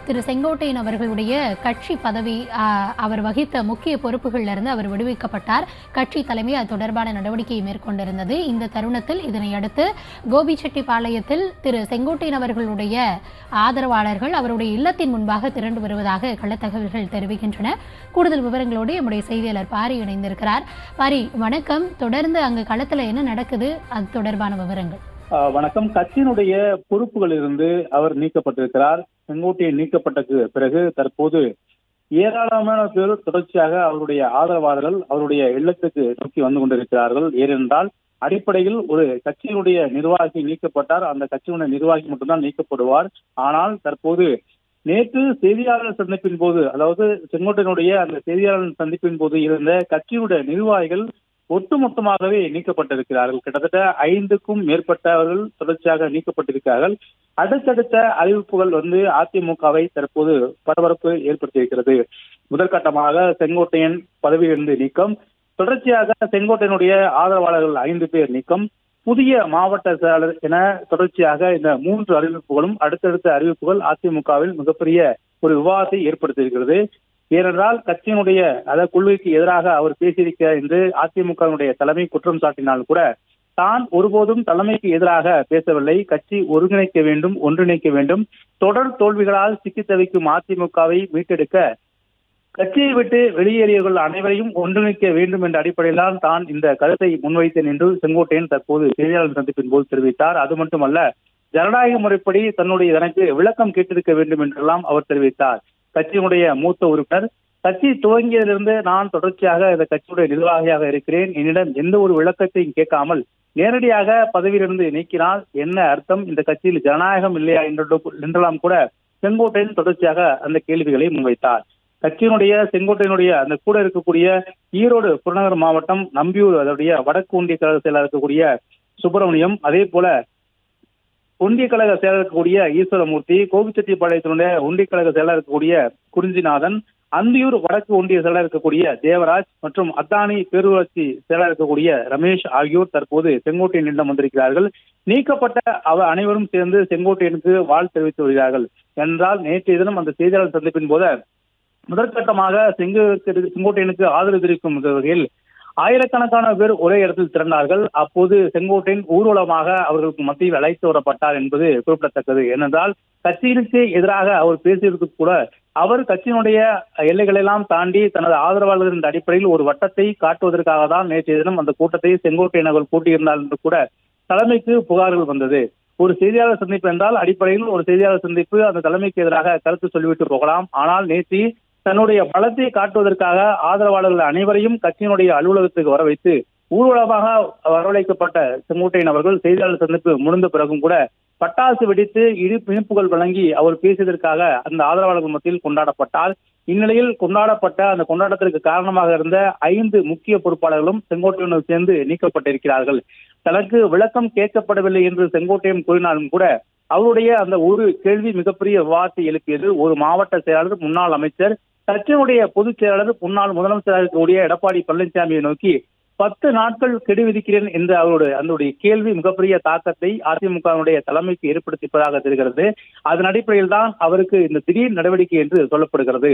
திரு செங்கோட்டையன் அவர்களுடைய கட்சி பதவி அவர் வகித்த முக்கிய பொறுப்புகளில் இருந்து அவர் விடுவிக்கப்பட்டார். கட்சி தலைமை அது தொடர்பான நடவடிக்கையை மேற்கொண்டிருந்தது. இந்த தருணத்தில் இதனையடுத்து கோபிச்செட்டிப்பாளையத்தில் திரு செங்கோட்டையன் அவர்களுடைய ஆதரவாளர்கள் அவருடைய இல்லத்தின் முன்பாக திரண்டு வருவதாக கள்ளத்தகவல்கள் தெரிவிக்கின்றன. கூடுதல் விவரங்களோடு நம்முடைய செய்தியாளர் பாரி இணைந்திருக்கிறார். பாரி, வணக்கம். தொடர்ந்து அங்கு களத்தில் என்ன நடக்குது, அது தொடர்பான விவரங்கள். வணக்கம். கட்சியினுடைய பொறுப்புகளில் இருந்து அவர் நீக்கப்பட்டிருக்கிறார். செங்கோட்டையன் நீக்கப்பட்டது பிறகு தற்போது ஏராளமான பேர் தொடர்ச்சியாக அவருடைய ஆதரவாளர்கள் அவருடைய இல்லத்துக்கு நோக்கி வந்து கொண்டிருக்கிறார்கள். ஏனென்றால் அடிப்படையில் ஒரு கட்சியினுடைய நிர்வாகி நீக்கப்பட்டார், அந்த கட்சியினுடைய நிர்வாகி மட்டும்தான் நீக்கப்படுவார். ஆனால் தற்போது நேற்று செய்தியாளர் சந்திப்பின் போது, அதாவது செங்கோட்டையனுடைய அந்த செய்தியாளர் சந்திப்பின் போது இருந்த கட்சியினுடைய நிர்வாகிகள் ஒட்டுமொத்தமாகவே நீக்கப்பட்டிருக்கிறார்கள். கிட்டத்தட்ட 5க்கும் மேற்பட்டவர்கள் தொடர்ச்சியாக நீக்கப்பட்டிருக்கிறார்கள். அடுத்தடுத்த அறிவிப்புகள் அதிமுகவை தற்போது பரபரப்பு ஏற்படுத்தியிருக்கிறது. முதற்கட்டமாக செங்கோட்டையன் பதவியிலிருந்து நீக்கம், தொடர்ச்சியாக செங்கோட்டையனுடைய ஆதரவாளர்கள் 5 பேர் நீக்கம், புதிய மாவட்ட செயலாளர் என தொடர்ச்சியாக இந்த 3 அறிவிப்புகளும் அடுத்தடுத்த அறிவிப்புகள் அதிமுகவில் மிகப்பெரிய ஒரு விவாதத்தை ஏற்படுத்தியிருக்கிறது. ஏனென்றால் கட்சியினுடைய கொள்கைக்கு எதிராக அவர் பேசியிருக்கிறார் என்று அதிமுகவினுடைய தலைமை குற்றம் சாட்டினால் கூட தான் ஒருபோதும் தலைமைக்கு எதிராக பேசவில்லை. கட்சி ஒருங்கிணைக்க வேண்டும், ஒன்றிணைக்க வேண்டும். தொடர் தோல்விகளால் சிக்கி தவிக்கும் அதிமுகவை மீட்டெடுக்க கட்சியை விட்டு வெளியேறியவர்கள் அனைவரையும் ஒன்றிணைக்க வேண்டும் என்ற அடிப்படையில் தான் இந்த கருத்தை முன்வைத்தேன் என்று செங்கோட்டையன் தற்போது செய்தியாளர் சந்திப்பின் போது தெரிவித்தார். அது மட்டுமல்ல, ஜனநாயக முறைப்படி தன்னுடைய எனக்கு விளக்கம் கேட்டிருக்க வேண்டும் என்றெல்லாம் அவர் தெரிவித்தார். கட்சியினுடைய மூத்த உறுப்பினர், கட்சி துவங்கியதிலிருந்து நான் தொடர்ச்சியாக இந்த கட்சியுடைய நிர்வாகியாக இருக்கிறேன், என்னிடம் எந்த ஒரு விளக்கத்தையும் கேட்காமல் நேரடியாக பதவியிலிருந்து நீக்கினால் என்ன அர்த்தம், இந்த கட்சியில் ஜனநாயகம் இல்லையா என்றெல்லாம் கூட செங்கோட்டையன் தொடர்ச்சியாக அந்த கேள்விகளை முன்வைத்தார். கட்சியினுடைய செங்கோட்டையனுடைய அந்த கூட இருக்கக்கூடிய ஈரோடு புறநகர் மாவட்டம் நம்பியூர் அதனுடைய வடக்கு ஒன்றிய கழக செயலாளர் இருக்கக்கூடிய சுப்பிரமணியம், அதே போல ஒன்றிய கழக செயலர் இருக்கக்கூடிய ஈஸ்வரமூர்த்தி, கோபிச்செட்டிப்பாளையத்தினுடைய ஒன்றிய கழக செயலர் இருக்கக்கூடிய குறிஞ்சிநாதன், அந்தியூர் வடக்கு ஒன்றிய செயலர் இருக்கக்கூடிய தேவராஜ் மற்றும் அத்தானி பேரூராட்சி செயலர் இருக்கக்கூடிய ரமேஷ் ஆகியோர் தற்போது செங்கோட்டையனிடம் வந்திருக்கிறார்கள். நீக்கப்பட்ட அனைவரும் சேர்ந்து செங்கோட்டையனுக்கு வாழ்த்து தெரிவித்து வருகிறார்கள். என்றால் நேற்றைய தினம் அந்த செய்தியாளர் சந்திப்பின் போது முதற்கட்டமாக செங்கோட்டையனுக்கு ஆதரவு தெரிவிக்கும் வகையில் ஆயிரக்கணக்கான பேர் ஒரே இடத்தில் திரண்டார்கள். அப்போது செங்கோட்டையன் ஊர்வலமாக அவர்களுக்கு மத்தியில் அழைத்து வரப்பட்டார் என்பது குறிப்பிடத்தக்கது. ஏனென்றால் கட்சியினுக்கு எதிராக அவர் பேசியதற்கு கூட அவர் கட்சியினுடைய எல்லைகளெல்லாம் தாண்டி தனது ஆதரவாளர்களின் அடிப்படையில் ஒரு வட்டத்தை காட்டுவதற்காக தான் நேற்றைய தினம் அந்த கூட்டத்தை செங்கோட்டையன் அவர்கள் கூட்டியிருந்தார் என்று கூட தலைமைக்கு புகார்கள் வந்தது. ஒரு செய்தியாளர் சந்திப்பு என்றால் அடிப்படையில் ஒரு செய்தியாளர் சந்திப்பு அந்த தலைமைக்கு எதிராக கருத்து சொல்லிவிட்டு போகலாம். ஆனால் நேற்று தன்னுடைய பலத்தை காட்டுவதற்காக ஆதரவாளர்கள் அனைவரையும் கட்சியினுடைய அலுவலகத்துக்கு வர வைத்து ஊர்வலமாக வரவழைக்கப்பட்ட செங்கோட்டையன் அவர்கள் செய்தியாளர் சந்திப்பு முடிந்த பிறகும் கூட பட்டாசு வெடித்து இனிப்புகள் வழங்கி அவர் பேசியதற்காக அந்த ஆதரவாளர்கள் மத்தியில் கொண்டாடப்பட்டார். இந்நிலையில் கொண்டாடப்பட்ட அந்த கொண்டாட்டத்திற்கு காரணமாக இருந்த 5 முக்கிய பொறுப்பாளர்களும் செங்கோட்டையனுடன் சேர்ந்து நீக்கப்பட்டிருக்கிறார்கள். தனக்கு விளக்கம் கேட்கப்படவில்லை என்று செங்கோட்டையன் கூறினாலும் கூட அவருடைய அந்த ஒரு கேள்வி மிகப்பெரிய விவாதத்தை எழுப்பியது. ஒரு மாவட்ட செயலாளர், முன்னாள் அமைச்சர், கட்சியினுடைய பொதுச் செயலாளர், முன்னாள் முதலமைச்சராக இருக்கக்கூடிய எடப்பாடி பழனிசாமியை நோக்கி 10 நாட்கள் கெடு விதிக்கிறேன் என்ற அவருடைய கேள்வி மிகப்பெரிய தாக்கத்தை அதிமுகவினுடைய தலைமைக்கு ஏற்படுத்தியிருப்பதாக தெரிகிறது. அதன் அடிப்படையில் தான் அவருக்கு இந்த திடீர் நடவடிக்கை என்று சொல்லப்படுகிறது.